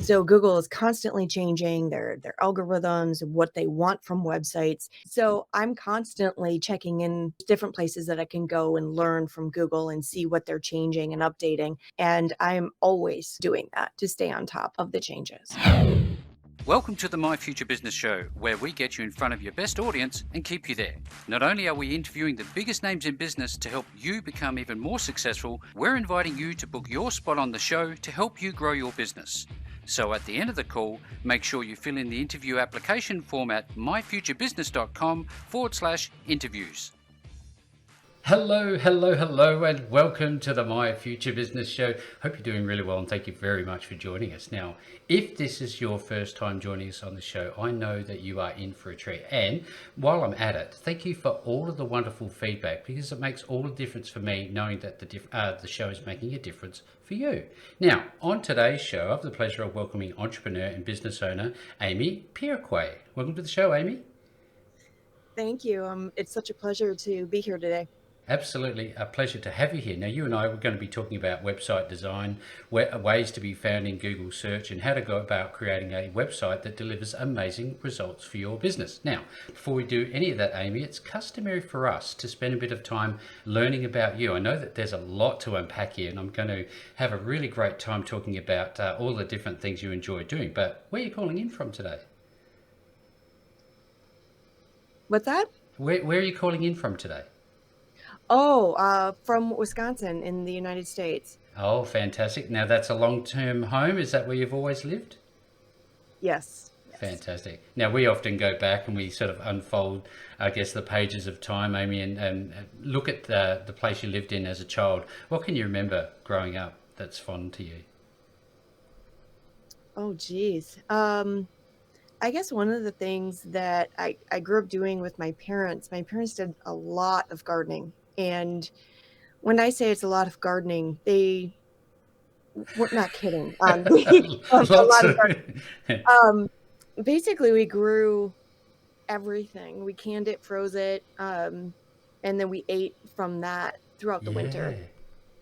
So Google is constantly changing their algorithms and what they want from websites. So I'm constantly checking in different places that I can go and learn from Google and see what they're changing and updating. And I'm always doing that to stay on top of the changes. Welcome to the My Future Business Show, where we get you in front of your best audience and keep you there. Not only are we interviewing the biggest names in business to help you become even more successful, we're inviting you to book your spot on the show to help you grow your business. So at the end of the call, make sure you fill in the interview application form at myfuturebusiness.com/interviews. Hello, and welcome to the My Future Business Show. Hope you're doing really well, and thank you very much for joining us. Now, if this is your first time joining us on the show, I know that you are in for a treat. And while I'm at it, thank you for all of the wonderful feedback, because it makes all the difference for me knowing that the show is making a difference for you. Now, on today's show, I have the pleasure of welcoming entrepreneur and business owner Amy Pierquet. Welcome to the show, Amy. Thank you. It's such a pleasure to be here today. Absolutely a pleasure to have you here. Now, you and I were going to be talking about website design, ways to be found in Google search, and how to go about creating a website that delivers amazing results for your business. Now, before we do any of that, Amy, it's customary for us to spend a bit of time learning about you. I know that there's a lot to unpack here, and I'm going to have a really great time talking about all the different things you enjoy doing. But where are you calling in from today? What's that? Where are you calling in from today? From Wisconsin in the United States. Oh, fantastic. Now, that's a long-term home. Is that where you've always lived? Yes. Fantastic. Now, we often go back and we sort of unfold, I guess, the pages of time, Amy, and look at the place you lived in as a child. What can you remember growing up that's fond to you? Oh, geez. I guess one of the things that I grew up doing with my parents did a lot of gardening. And when I say it's a lot of gardening, we're not kidding. A Lots lot of of. gardening. Um, Basically, we grew everything. We canned it, froze it, and then we ate from that throughout the winter.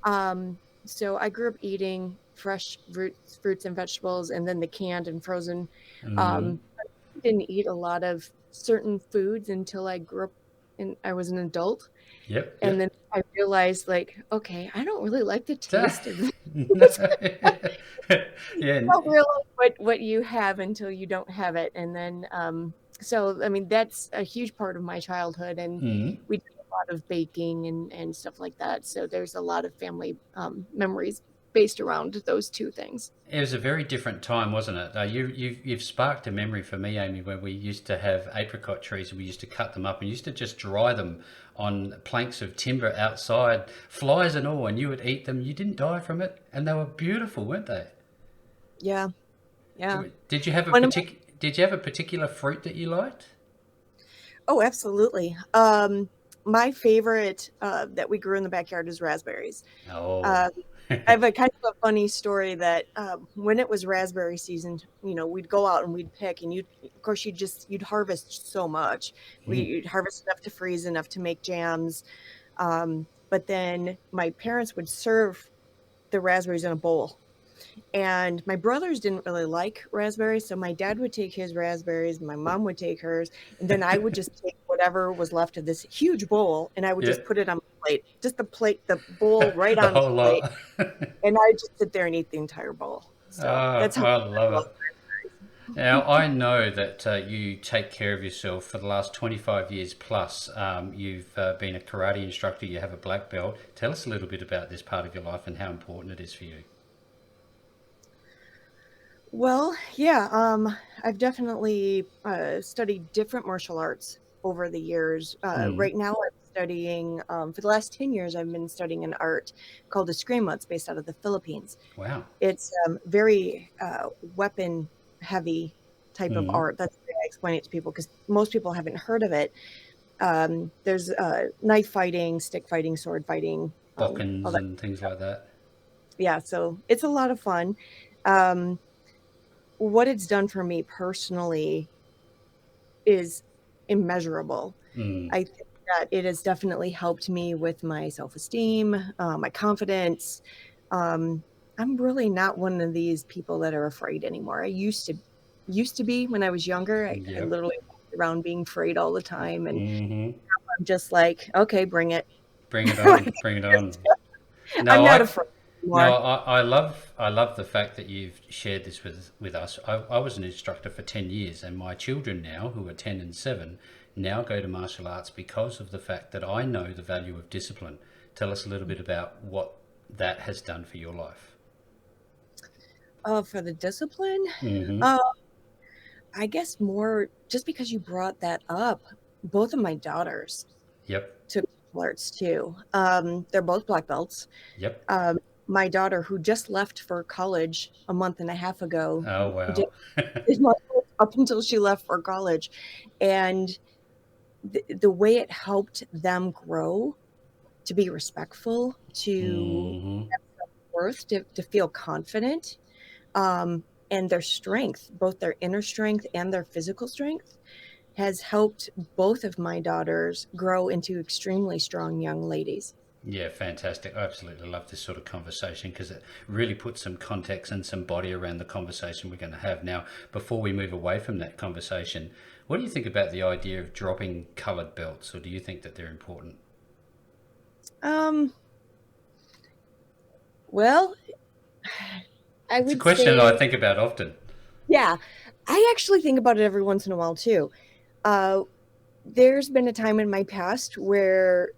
Yeah. So I grew up eating fresh fruits and vegetables, and then the canned and frozen. Mm. I didn't eat a lot of certain foods until I grew up and I was an adult. Yep. And then I realized, like, okay, I don't really like the taste of this. No. You Yeah. don't realize what you have until you don't have it. And then, so, I mean, that's a huge part of my childhood. And Mm. we did a lot of baking and stuff like that. So there's a lot of family memories based around those two things. It was a very different time, wasn't it? You've sparked a memory for me, Amy, where we used to have apricot trees and we used to cut them up and used to just dry them on planks of timber outside, flies and all, and you would eat them. You didn't die from it, and they were beautiful, weren't they? Yeah. Yeah. Did you have One of my, Did you have a particular fruit that you liked? oh, absolutely. My favorite that we grew in the backyard is raspberries. Oh. Uh, I have a kind of a funny story that when it was raspberry season, we'd go out and we'd pick, and of course, you'd harvest so much. Mm. You'd harvest enough to freeze, enough to make jams. But then my parents would serve the raspberries in a bowl. And my brothers didn't really like raspberries, so my dad would take his raspberries, my mom would take hers, and then I would just take whatever was left of this huge bowl, and I would Yeah. just put it on my plate, just the bowl right The on the whole plate, lot. and I just sit there and eat the entire bowl. So Oh, that's how I much I love love it. raspberries. Now, I know that you take care of yourself for the last 25 years plus. You've been a karate instructor, you have a black belt. Tell us a little bit about this part of your life and how important it is for you. Well, yeah, I've definitely studied different martial arts over the years. Mm. Right now, I'm studying, for the last 10 years, I've been studying an art called Eskrima. It's based out of the Philippines. Wow. It's very weapon heavy type of Mm. art. That's the way I explain it to people because most people haven't heard of it. There's knife fighting, stick fighting, sword fighting, all Bokkens that. and things like that. Yeah, so it's a lot of fun. Um, what it's done for me personally is immeasurable. Mm. I think that it has definitely helped me with my self-esteem, my confidence. Um, I'm really not one of these people that are afraid anymore. I used to be when I was younger. I Yep. literally walked around being afraid all the time, and Hmm. I'm just like, okay, bring it. Bring it on. Like, Bring it on. I'm No, not I afraid no, anymore. I love the fact that you've shared this with us. I was an instructor for 10 years, and my children now, who are 10 and 7, now go to martial arts because of the fact that I know the value of discipline. Tell us a little bit about what that has done for your life. For the discipline, Hmm. uh, I guess more just because you brought that up. Both of my daughters Yep. took martial arts too. They're both black belts. Yep. My daughter, who just left for college a month and a half ago, Oh did, wow. did martial arts up until she left for college, and the way it helped them grow to be respectful, to Hmm. have worth, to feel confident, and their strength, both their inner strength and their physical strength, has helped both of my daughters grow into extremely strong young ladies. Yeah, fantastic. I absolutely love this sort of conversation because it really puts some context and some body around the conversation we're going to have. Now, before we move away from that conversation, what do you think about the idea of dropping coloured belts, or do you think that they're important? Um, well, I It's a would question I say, think about often. yeah, I actually think about it every once in a while too. Uh, there's been a time in my past where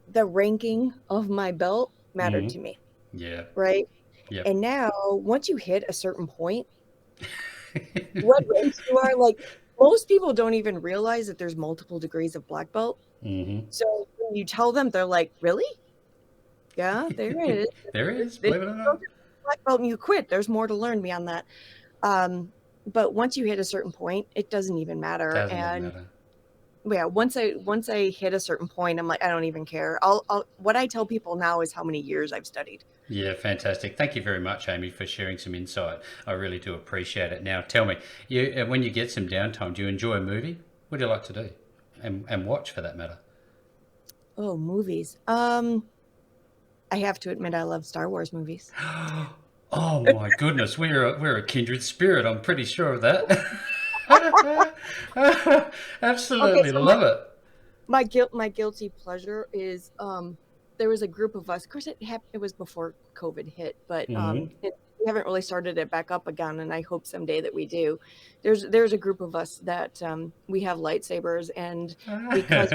the ranking of my belt mattered Hmm. to me, Yeah. right? Yep. And now, once you hit a certain point, what rank you are, like most people don't even realize that there's multiple degrees of black belt. Hmm. So when you tell them, they're like, "Really? Yeah, there is. There is, This believe it or is not. black belt, and you quit. There's more to learn beyond that." But once you hit a certain point, it doesn't even matter. Doesn't even And matter. yeah, once I hit a certain point, I'm like, I don't even care. I'll what I tell people now is how many years I've studied. Yeah, fantastic. Thank you very much, Amy, for sharing some insight. I really do appreciate it. Now, tell me, when you get some downtime, do you enjoy a movie? What do you like to do, and watch for that matter? Oh, movies. I have to admit, I love Star Wars movies. Oh my goodness, we're a kindred spirit. I'm pretty sure of that. Okay, Absolutely so love it. my guilty pleasure is there was a group of us. Of course, it was before COVID hit, but Hmm. we haven't really started it back up again, and I hope someday that we do. There's a group of us that we have lightsabers, and because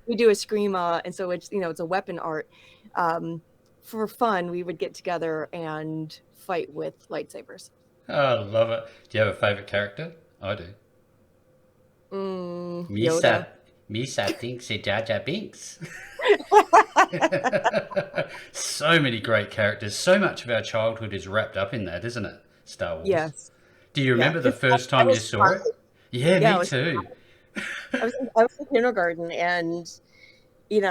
we do a screama, and so it's a weapon art. Um, for fun, we would get together and fight with lightsabers. I love it. Do you have a favorite character? I do. Yoda. Misa, Misa thinks it Jar Jar Binks. So many great characters. So much of our childhood is wrapped up in that, isn't it? Star Wars. Yes. Do you Yeah. remember the first I time you was saw it? Yeah, yeah, me too. I was in kindergarten, and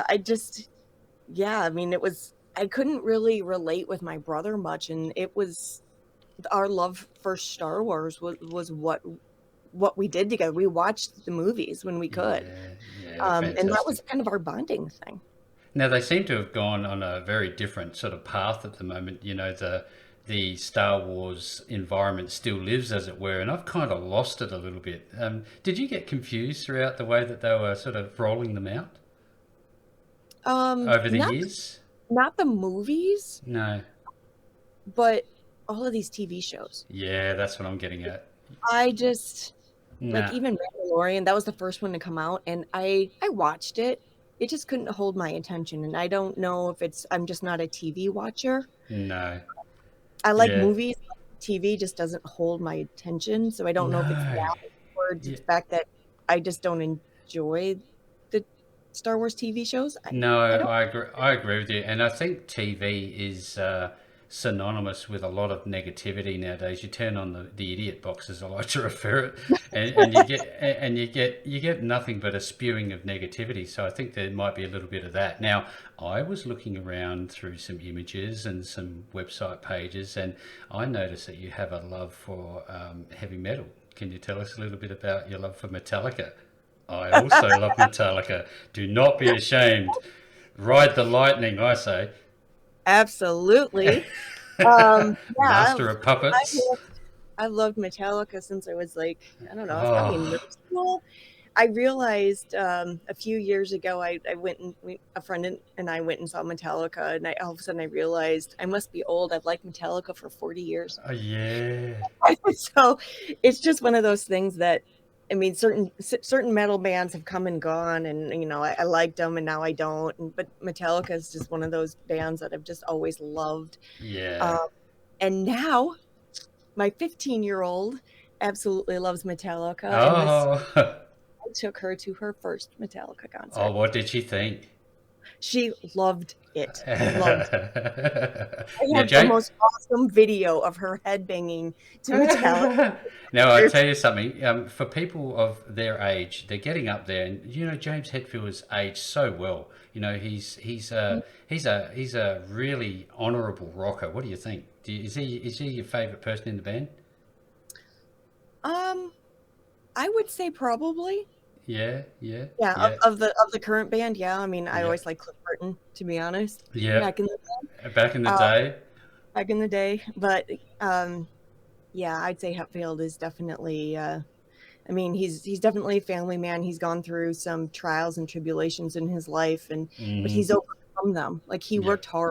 I just yeah, I mean, I couldn't really relate with my brother much, and it was our love for Star Wars was what we did together. We watched the movies when we could. Yeah, yeah, And that fantastic. was kind of our bonding thing. Now they seem to have gone on a very different sort of path at the moment. The Star Wars environment still lives, as it were, and I've kind of lost it a little bit. Did you get confused throughout the way that they were sort of rolling them out over the Not years? not the movies, No. but all of these TV shows. Yeah, that's what I'm getting at. I just like Nah. even Mandalorian, that was the first one to come out, and I watched it. It just couldn't hold my attention, and I don't know if I'm just not a TV watcher. No. I like Yeah. movies. TV just doesn't hold my attention, so I don't know if it's No. that or the Yeah. fact that I just don't enjoy the Star Wars TV shows. No, I don't. I agree. I agree with you, and I think TV is synonymous with a lot of negativity nowadays. You turn on the idiot box, as I like to refer it, and you get nothing but a spewing of negativity. So I think there might be a little bit of that. Now, I was looking around through some images and some website pages, and I noticed that you have a love for heavy metal. Can you tell us a little bit about your love for Metallica? I also love Metallica. Do not be ashamed. Ride the lightning, I say. Absolutely. Yeah, Master of puppets. I've loved Metallica since I was like, I don't know, I was probably in Oh, middle school. I realized a few years ago, I went and a friend and I went and saw Metallica, and all of a sudden I realized I must be old. I've liked Metallica for 40 years. yeah. So it's just one of those things that, I mean, certain metal bands have come and gone, and I liked them, and now I don't. But Metallica is just one of those bands that I've just always loved. Yeah. Um, and now my 15-year-old absolutely loves Metallica, and this Oh. I took her to her first Metallica Oh, concert. what did she think? She loved it. Loved. I Now, have the Jake. most awesome video of her headbanging to Metallica. Now, I tell you something. For people of their age, they're getting up there, and James Hetfield has aged so well. He's a really honourable rocker. What do you think? Is he your favourite person in the band? Um, I would say probably. Yeah, yeah, Yeah, yeah, of the current band, yeah. I mean, I yeah, always like Cliff Burton, to be honest, yeah. back in the Back in the uh, day. back in the day. But um, yeah, I'd say Hetfield is definitely. I mean, he's definitely a family man. He's gone through some trials and tribulations in his life, but Hmm. he's overcome them. Like he Yeah. worked hard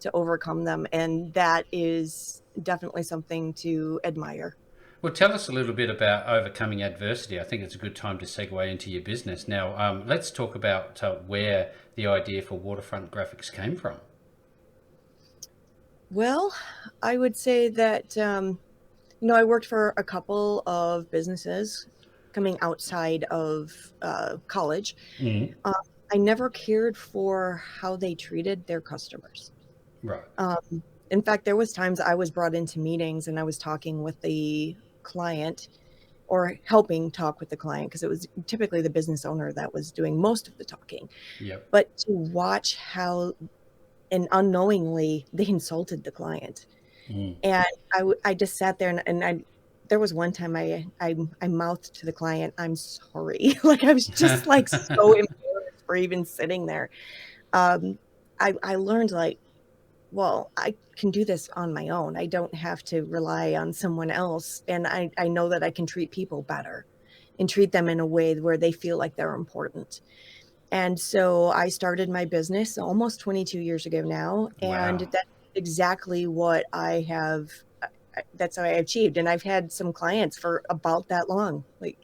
to overcome them, and that is definitely something to admire. Well, tell us a little bit about overcoming adversity. I think it's a good time to segue into your business. Now, let's talk about where the idea for waterfront graphics came from. Well, I would say that I worked for a couple of businesses coming outside of college. Mm. Uh, I never cared for how they treated their customers. Right. Um, in fact, there was times I was brought into meetings and I was talking with the client or helping talk with the client because it was typically the business owner that was doing most of the talking. Yep. But to watch how and unknowingly they insulted the client. Mm. And I just sat there and there was one time I mouthed to the client, "I'm sorry." Like I was just like so embarrassed for even sitting there. Um, I learned like, well, I can do this on my own. I don't have to rely on someone else. And I know that I can treat people better and treat them in a way where they feel like they're important. And so I started my business almost 22 years ago now, and Wow. that's exactly what I have. That's how I achieved. And I've had some clients for about that long. Like,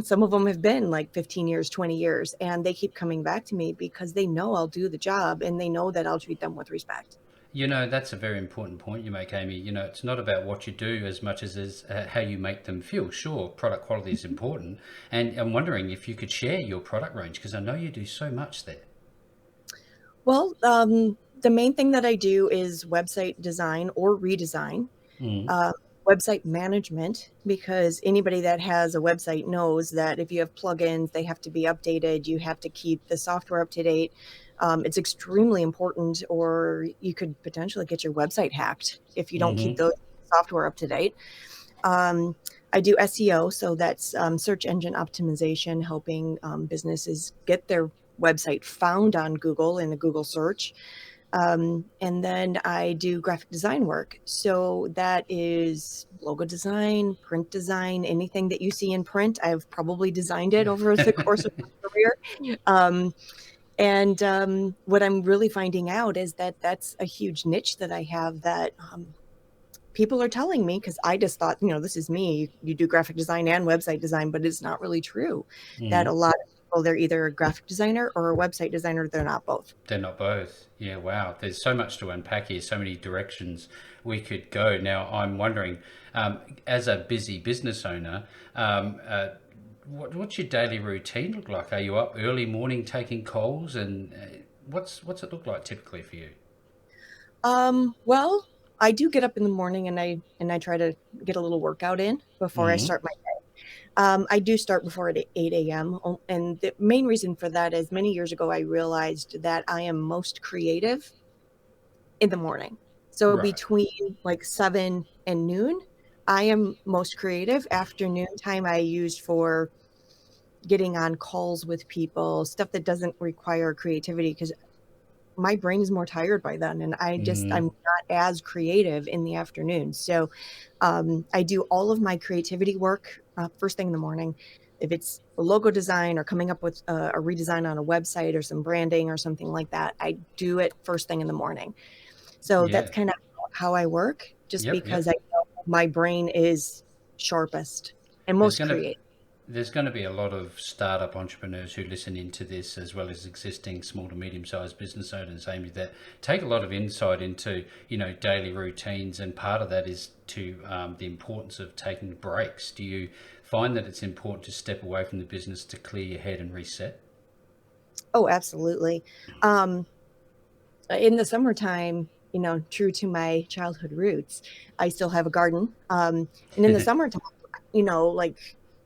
some of them have been like 15 years, 20 years, and they keep coming back to me because they know I'll do the job and they know that I'll treat them with respect. That's a very important point you make, Amy. It's not about what you do as much as how you make them feel. Sure, product quality is important. And I'm wondering if you could share your product range because I know you do so much there. Well, the main thing that I do is website design or redesign. Mm. uh, Website management, because anybody that has a website knows that if you have plugins, they have to be updated. You have to keep the software up to date. It's extremely important, or you could potentially get your website hacked if you don't keep Mm-hmm. the software up to date. Um, I do SEO, so that's search engine optimization, helping businesses get their website found on Google in a Google search. And then I do graphic design work. So that is logo design, print design, anything that you see in print. I've probably designed it over the course of my career. And what I'm really finding out is that that's a huge niche that I have that people are telling me because I just thought, this is me. You do graphic design and website design, but it's not really true. That Mm. a lot of people, they're either a graphic designer or a website designer. They're not both. They're not both. Yeah, wow. There's so much to unpack here, so many directions we could go. Now, I'm wondering, as a busy business owner, what's your daily routine look like? Are you up early morning taking calls, and what's it look like typically for you? Well, I do get up in the morning and I try to get a little workout in before I Mm. start my day. I do start before at 8 a.m. And the main reason for that is many years ago I realized that I am most creative in the morning. So Right. between like 7 and noon, I am most creative. Afternoon time I used for getting on calls with people, stuff that doesn't require creativity because my brain's more tired by then, and I'm Mm, not as creative in the afternoon. So I do all of my creativity work first thing in the morning. If it's a logo design or coming up with a redesign on a website or some branding or something like that, I do it first thing in the morning. So that's yeah. kind of how I work, just Yep. because Yep. I know my brain is sharpest and There's most gonna creative. there's going to be a lot of startup entrepreneurs who listen into this, as well as existing small to medium sized business owners, Amy, that take a lot of insight into daily routines, and part of that is to the importance of taking breaks. Do you find that it's important to step away from the business to clear your head and reset? Oh, absolutely. Um, in the summertime, true to my childhood roots, I still have a garden. And in the summertime, like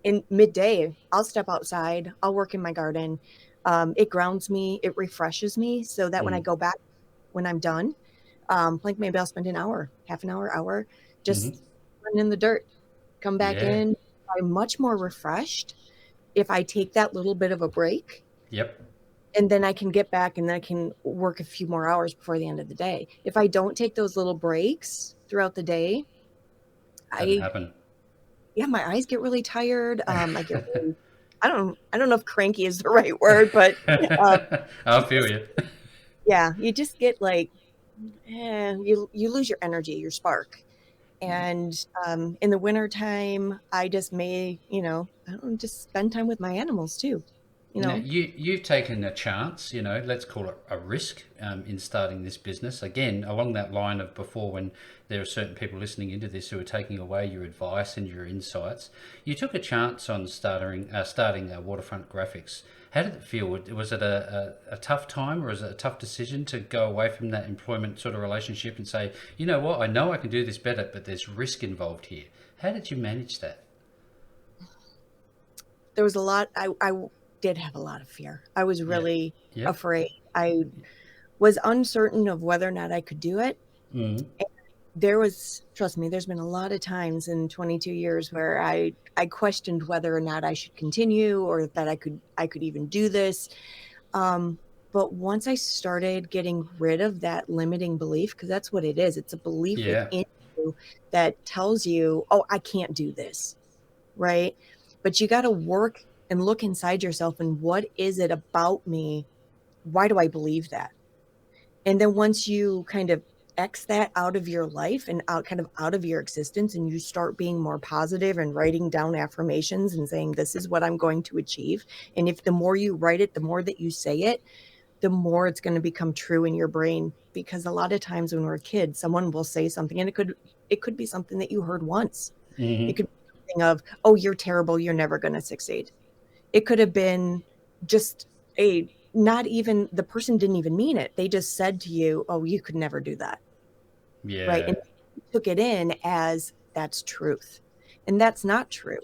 in midday, I'll step outside, I'll work in my garden. It grounds me, it refreshes me so that when I Mm. go back, when I'm done, like maybe I'll spend an hour, half an hour, hour, Hmm. just running in the dirt, come back Yeah. in. I'm much more refreshed if I take that little bit of a break, Yep. and then I can get back and then I can work a few more hours before the end of the day. If I don't take those little breaks throughout the day, Doesn't I happen. yeah, my eyes get really tired. I get really, I don't know if cranky is the right word, but um, I feel you. yeah, you just get like, you lose your energy, your spark. And in the wintertime, I just may, I don't know, just spend time with my animals too. You Now, know, you've taken a chance, let's call it a risk, in starting this business. Again, along that line of before, when there are certain people listening into this who are taking away your advice and your insights, you took a chance on starting Waterfront Graphics. How did it feel? Was it a tough time, or was it a tough decision to go away from that employment sort of relationship and say, you know what, I know I can do this better, but there's risk involved here? How did you manage that? there was a lot. I did have a lot of fear. I was Yeah. really Yep. afraid. I was uncertain of whether or not I could do it. Mm. There was, trust me, there's been a lot of times in 22 years where I questioned whether or not I should continue or that I could even do this. Um, but once I started getting rid of that limiting belief, because that's what it is, it's a belief Yeah. within you that tells you, oh, I can't do this, right? But you got to work and look inside yourself and what is it about me? Why do I believe that? And then once you kind of X that out of your life and out kind of out of your existence, and you start being more positive and writing down affirmations and saying, this is what I'm going to achieve. And if the more you write it, the more that you say it, the more it's going to become true in your brain. Because a lot of times when we're kids, someone will say something and it could be something that you heard once. It Hmm. could be something of, oh, you're terrible, you're never going to succeed. It could have been just a not even the person didn't even mean it. They just said to you, "Oh, you could never do that." Right? And Yeah. you took it in as that's truth. And that's not true.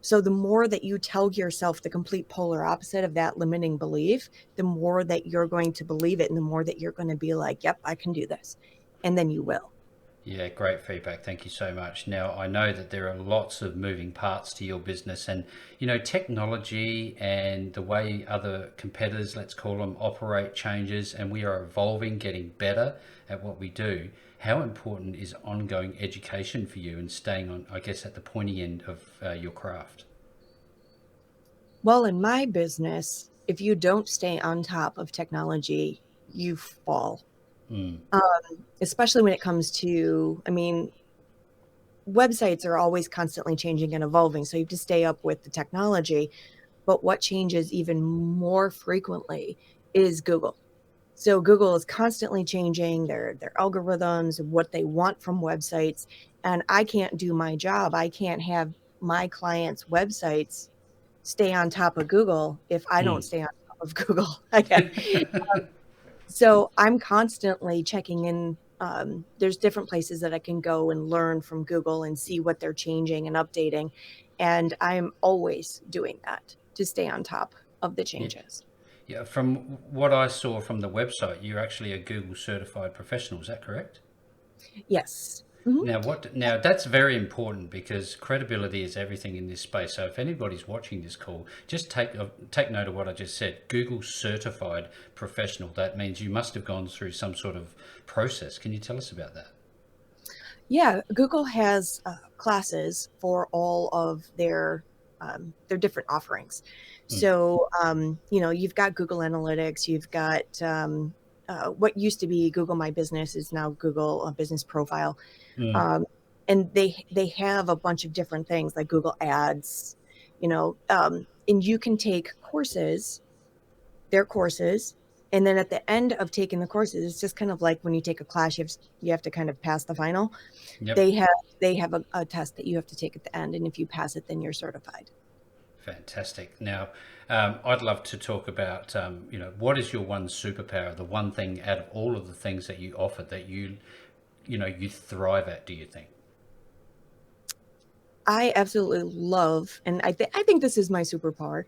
So the more that you tell yourself the complete polar opposite of that limiting belief, the more that you're going to believe it and the more that you're going to be like, "Yep, I can do this." And then you will. Yeah, great feedback. Thank you so much. Now, I know that there are lots of moving parts to your business, and technology and the way other competitors, let's call them, operate changes, and we are evolving, getting better at what we do. How important is ongoing education for you and staying on, I guess, at the pointy end of your craft? Well, in my business, if you don't stay on top of technology, you fall. Mm. Especially when it comes to, I mean, websites are always constantly changing and evolving, so you have to stay up with the technology. But what changes even more frequently is Google. So Google is constantly changing their algorithms and what they want from websites, and I can't do my job. I can't have my clients' websites stay on top of Google if I don't Mm. stay on top of Google. So I'm constantly checking in. There's different places that I can go and learn from Google and see what they're changing and updating. And I'm always doing that to stay on top of the Yeah. changes. Yeah, from what I saw from the website, you're actually a Google certified professional. Is that correct? Yes. Mhm. Now that's very important because credibility is everything in this space. So if anybody's watching this call, just take note of what I just said. Google certified professional. That means you must have gone through some sort of process. Can you tell us about that? Yeah, Google has classes for all of their different offerings. Mm, So, you've got Google Analytics, you've got what used to be Google My Business is now Google Business Profile, mm, um, and they have a bunch of different things like Google Ads, and you can take their courses. And then at the end of taking the courses, it's just kind of like when you take a class, you have to kind of pass the final. yep. They have a test that you have to take at the end, and if you pass it, then you're certified. Fantastic. Now, I'd love to talk about, what is your one superpower, the one thing out of all of the things that you offer that you thrive at, do you think? I absolutely love, and I think this is my superpower,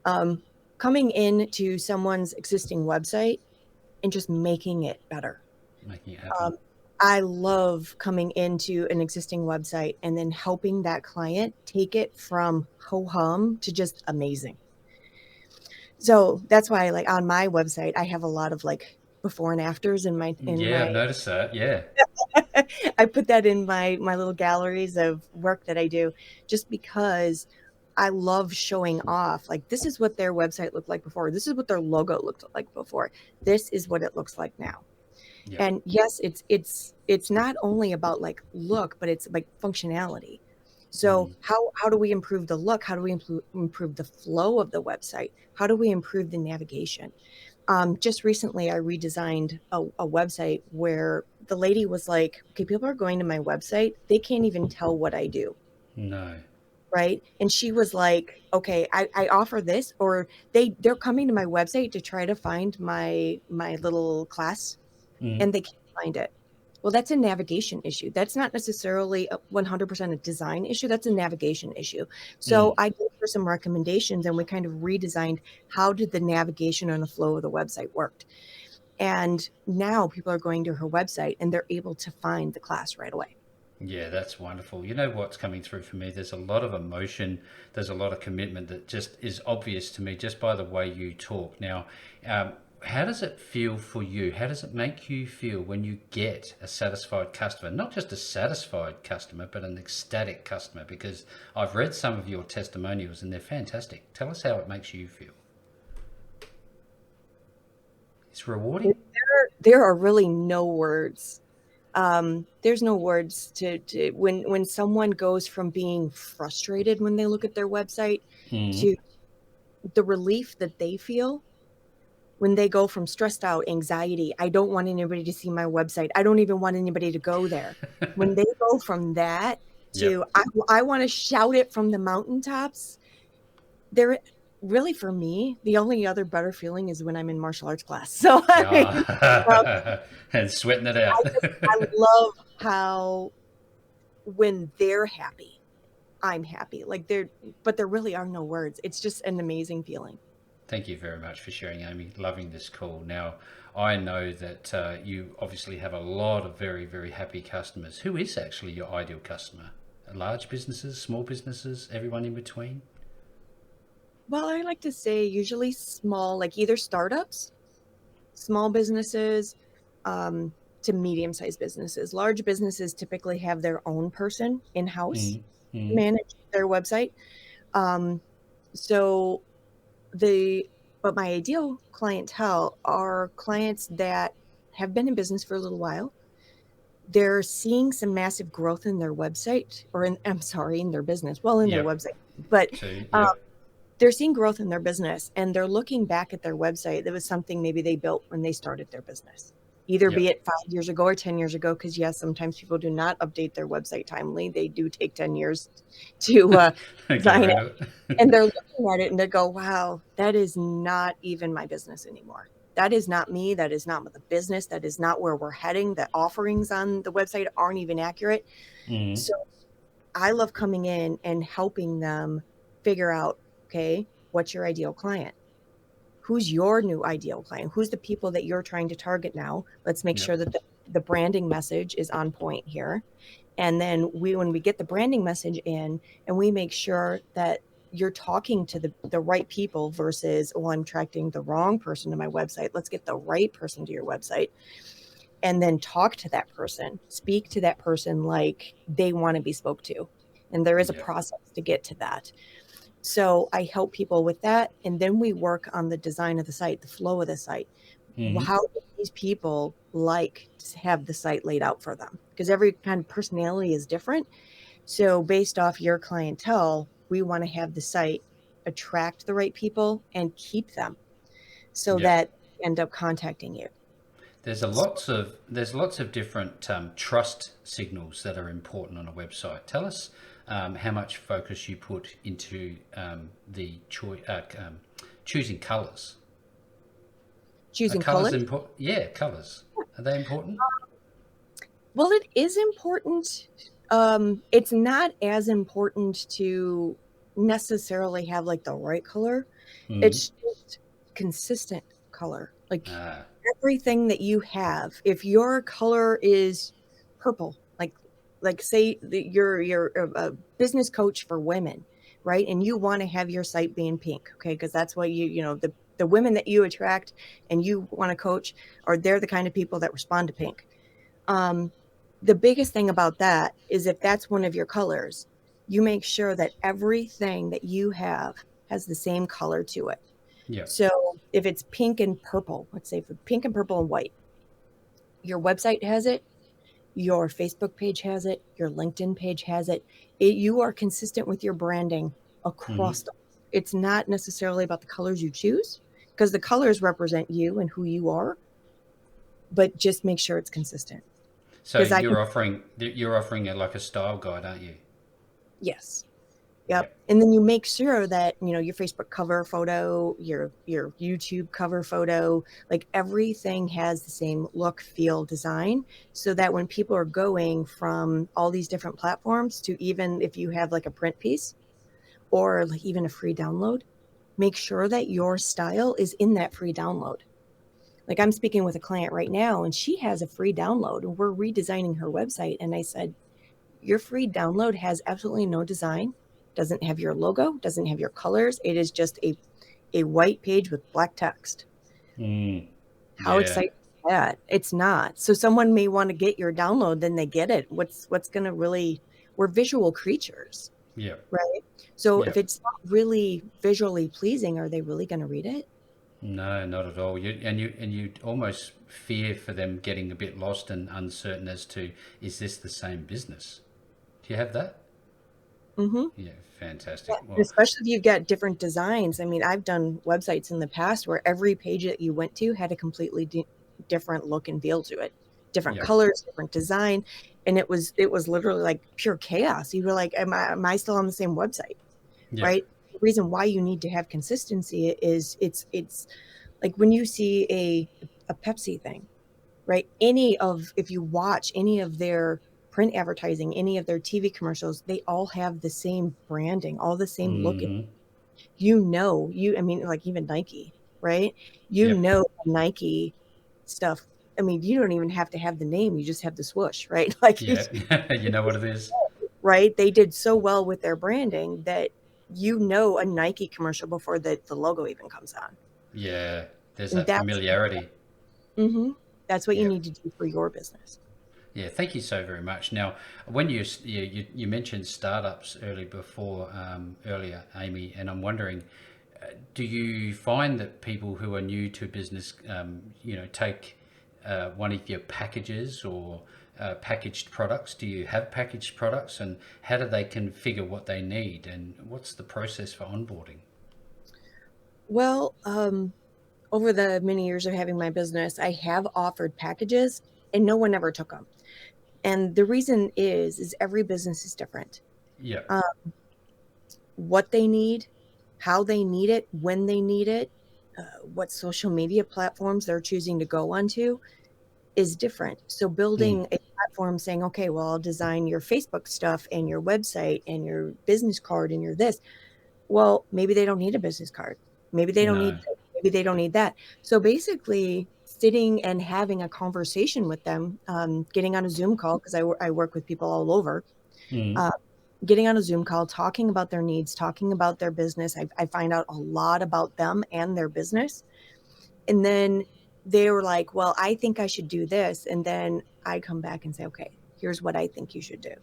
um, coming into someone's existing website and just making it better. Making it happen? Um, I love coming into an existing website and then helping that client take it from ho hum to just amazing. So that's why, like on my website, I have a lot of like before and afters in Yeah, my I've noticed that. Yeah. I put that in my little galleries of work that I do just because I love showing off like this is what their website looked like before. This is what their logo looked like before. This is what it looks like now. Yep. And yes, it's not only about like look, but it's like functionality. So Mm, how do we improve the look? How do we improve the flow of the website? How do we improve the navigation? Just recently, I redesigned a website where the lady was like, okay, people are going to my website. They can't even tell what I do. no. Right. And she was like, okay, I offer this, or they're coming to my website to try to find my little class Mm, and they can't find it. Well, that's a navigation issue. That's not necessarily a 100% a design issue. That's a navigation issue. So mm. I gave her some recommendations and we kind of redesigned how did the navigation and the flow of the website worked. And now people are going to her website and they're able to find the class right away. Yeah, that's wonderful. You know what's coming through for me? There's a lot of emotion, there's a lot of commitment that just is obvious to me just by the way you talk. Now, how does it feel for you? How does it make you feel when you get a satisfied customer? Not just a satisfied customer, but an ecstatic customer, because I've read some of your testimonials and they're fantastic. Tell us how it makes you feel. It's rewarding? There are really no words. There's no words to when someone goes from being frustrated when they look at their website Mm. to the relief that they feel when they go from stressed out, anxiety, I don't want anybody to see my website. I don't even want anybody to go there. When they go from that Yep. to I want to shout it from the mountaintops, there really for me, the only other better feeling is when I'm in martial arts class. So um, And sweating it I out. just I love how when they're happy, I'm happy. Like but there really are no words. It's just an amazing feeling. Thank you very much for sharing, Amy. Loving this call. Now, I know that you obviously have a lot of very, very happy customers. Who is actually your ideal customer? Large businesses, small businesses, everyone in between? Well, I like to say usually small, like either startups, small businesses, um, to medium-sized businesses. Large businesses typically have their own person in-house Mm, mm, manage their website. Um, so the but my ideal clientele are clients that have been in business for a little while. They're seeing some massive growth in their website, or I'm sorry, in their business. Well, in their yep. website, but Two. um, Yep. they're seeing growth in their business and they're looking back at their website. That was something maybe they built when they started their business, either be Yep. it 5 years ago or 10 years ago. Because, yes, sometimes people do not update their website timely. They do take 10 years to Get design it. rid of And it. they're looking at it and they go, wow, that is not even my business anymore. That is not me. That is not the business. That is not where we're heading. The offerings on the website aren't even accurate. Mm, So I love coming in and helping them figure out, okay, what's your ideal client? Who's your new ideal client? Who's the people that you're trying to target now? Let's make yep. sure that the branding message is on point here. And then when we get the branding message in, and we make sure that you're talking to the right people versus, oh, I'm attracting the wrong person to my website. Let's get the right person to your website, and then talk to that person, speak to that person like they want to be spoke to. And there is a Yeah. process to get to that. So I help people with that. And then we work on the design of the site, the flow of the site. Hmm. How do these people like to have the site laid out for them? Because every kind of personality is different. So based off your clientele, we want to have the site attract the right people and keep them so Yeah. that they end up contacting you. There's lots of different trust signals that are important on a website. Tell us how much focus you put into choosing colors. Are Choosing colors colors. important? Yeah, colors. Are they important? Well, it is important. It's not as important to necessarily have like the right color. Mm. It's just consistent color. Like Ah, everything that you have, if your color is purple, like say that you're a business coach for women, right? And you want to have your site being pink, okay? Because that's what the women that you attract and you want to coach, or they're the kind of people that respond to pink. Um, the biggest thing about that is if that's one of your colors, you make sure that everything that you have has the same color to it. yeah. So if it's pink and purple, let's say for pink and purple and white, your website has it, your Facebook page has it, your LinkedIn page has it. You are consistent with your branding Hmm. across the. It's not necessarily about the colors you choose because the colors represent you and who you are, but just make sure it's consistent. So Because I can, you're offering like a style guide, aren't you? yes. Yeah. Yep. And then you make sure that, your Facebook cover photo, your YouTube cover photo, like everything has the same look, feel, design, so that when people are going from all these different platforms to, even if you have like a print piece or like even a free download, make sure that your style is in that free download. Like I'm speaking with a client right now and she has a free download and we're redesigning her website. And I said, your free download has absolutely no design, doesn't have your logo, doesn't have your colors. It is just a white page with black text. Mm. How Yeah. exciting is that? It's not. So someone may want to get your download, then they get it. What's going to really, we're visual creatures, Yeah. right? So Yeah. if it's not really visually pleasing, are they really going to read it? No, not at all. You almost fear for them getting a bit lost and uncertain as to, is this the same business? Do you have that? Mm-hmm. Yeah, Yeah, fantastic. and Well, especially if you've got different designs. I mean, I've done websites in the past where every page that you went to had a completely different look and feel to it, different yeah, colors, different design, and it was literally like pure chaos. You were like, am I still on the same website? yeah. Right? The reason why you need to have consistency is it's like when you see a Pepsi thing, right? If you watch any of their print advertising, any of their TV commercials, they all have the same branding, all the same look. Hmm. I mean, like even Nike, right? Yep. Nike stuff. I mean, you don't even have to have the name, you just have the swoosh, right? Like Yeah. You know what it is? right? They did so well with their branding that a Nike commercial before the logo even comes on. Yeah. There's And that familiarity. that's what you Yeah. need to do for your business. Yeah, thank you so very much. Now, when you mentioned startups earlier, Amy, and I'm wondering, do you find that people who are new to business, take one of your packages or packaged products? Do you have packaged products, and how do they configure what they need, and what's the process for onboarding? Well, over the many years of having my business, I have offered packages and no one ever took them. And the reason is every business is different. Yeah. Uh, what they need, how they need it, when they need it, what social media platforms they're choosing to go onto is different. So Mm. building a platform saying, okay, well, I'll design your Facebook stuff and your website and your business card and your this. Well, maybe they don't need a business card. Maybe they don't need No. this. Maybe they don't need that. So basically, sitting and having a conversation with them, getting on a Zoom call, because I work with people all over, Mm. uh, getting on a Zoom call, talking about their needs, talking about their business. I find out a lot about them and their business. And then they were like, well, I think I should do this. And then I come back and say, okay, here's what I think you should do.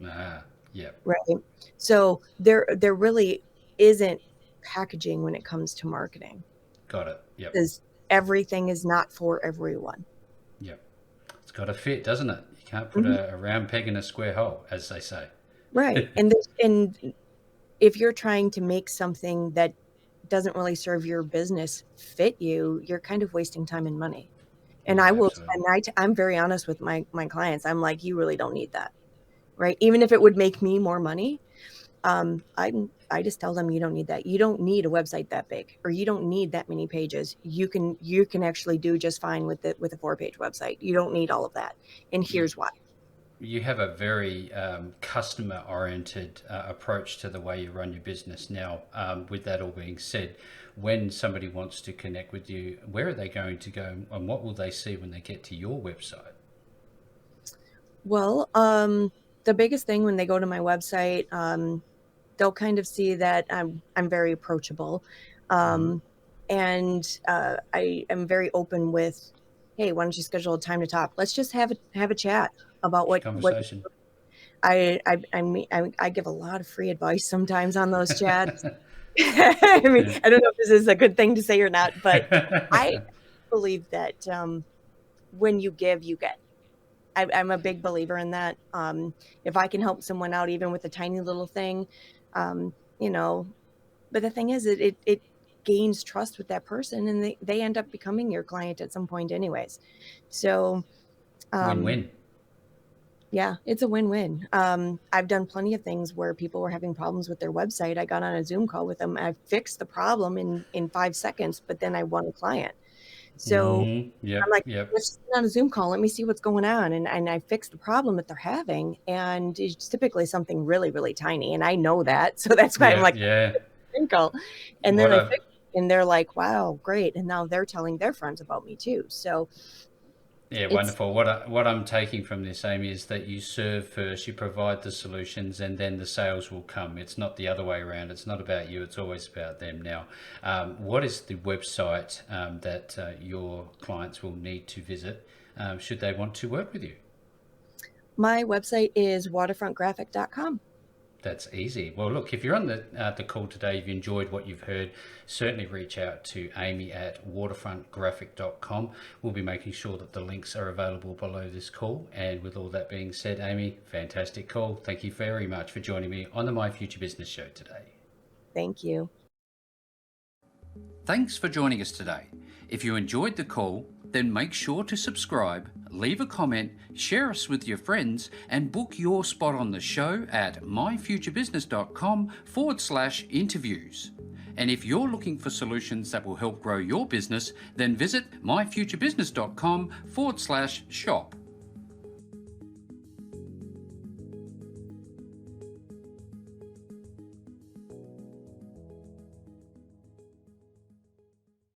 Ah, yep. Right. So there really isn't packaging when it comes to marketing, Got it. Yep. because everything is not for everyone. Yep. It's got to fit, doesn't it? You can't put Mhm. a round peg in a square hole, as they say. Right. And if you're trying to make something that doesn't really serve your business fit you, you're kind of wasting time and money. And Yeah, I will, absolutely. and I'm very honest with my clients. I'm like, you really don't need that, right? Even if it would make me more money, I just tell them, you don't need that. You don't need a website that big, or you don't need that many pages. You can actually do just fine with a 4-page website. You don't need all of that. And You, here's why. you have a very customer oriented approach to the way you run your business now. With that all being said, when somebody wants to connect with you, where are they going to go, and what will they see when they get to your website? Well, the biggest thing when they go to my website, they'll kind of see that I'm very approachable, Mm-hmm. and I am very open with, hey, why don't you schedule a time to talk? Let's just have a chat about what Conversation. I give a lot of free advice sometimes on those chats. I mean, Yeah. I don't know if this is a good thing to say or not, but I believe that when you give, you get. I'm a big believer in that. If I can help someone out, even with a tiny little thing, um, you know, but the thing is, it gains trust with that person, and they end up becoming your client at some point, anyways. So, um, Win-win. yeah, it's a win-win. I've done plenty of things where people were having problems with their website. I got on a Zoom call with them. I fixed the problem in 5 seconds, but then I won a client. So Mm-hmm. I'm Yep. like, Yep. let's just get on a Zoom call. Let me see what's going on. And I fixed the problem that they're having. And it's typically something really, really tiny. And I know that. So that's why I'm Yeah. like, Yeah. Zoom call. And then What I a fixed it, and they're like, wow, great. And now they're telling their friends about me too. So Yeah, it's wonderful. What I'm taking from this, Amy, is that you serve first, you provide the solutions, and then the sales will come. It's not the other way around. It's not about you. It's always about them. Now, what is the website that your clients will need to visit should they want to work with you? my website is waterfrontgraphic.com. That's easy. Well, look, if you're on the call today, you've enjoyed what you've heard, certainly reach out to Amy at waterfrontgraphic.com. We'll be making sure that the links are available below this call. And with all that being said, Amy, fantastic call. Thank you very much for joining me on the My Future Business Show today. Thank you. Thanks for joining us today. If you enjoyed the call, then make sure to subscribe, leave a comment, share us with your friends, and book your spot on the show at myfuturebusiness.com/interviews. And if you're looking for solutions that will help grow your business, then visit myfuturebusiness.com/shop.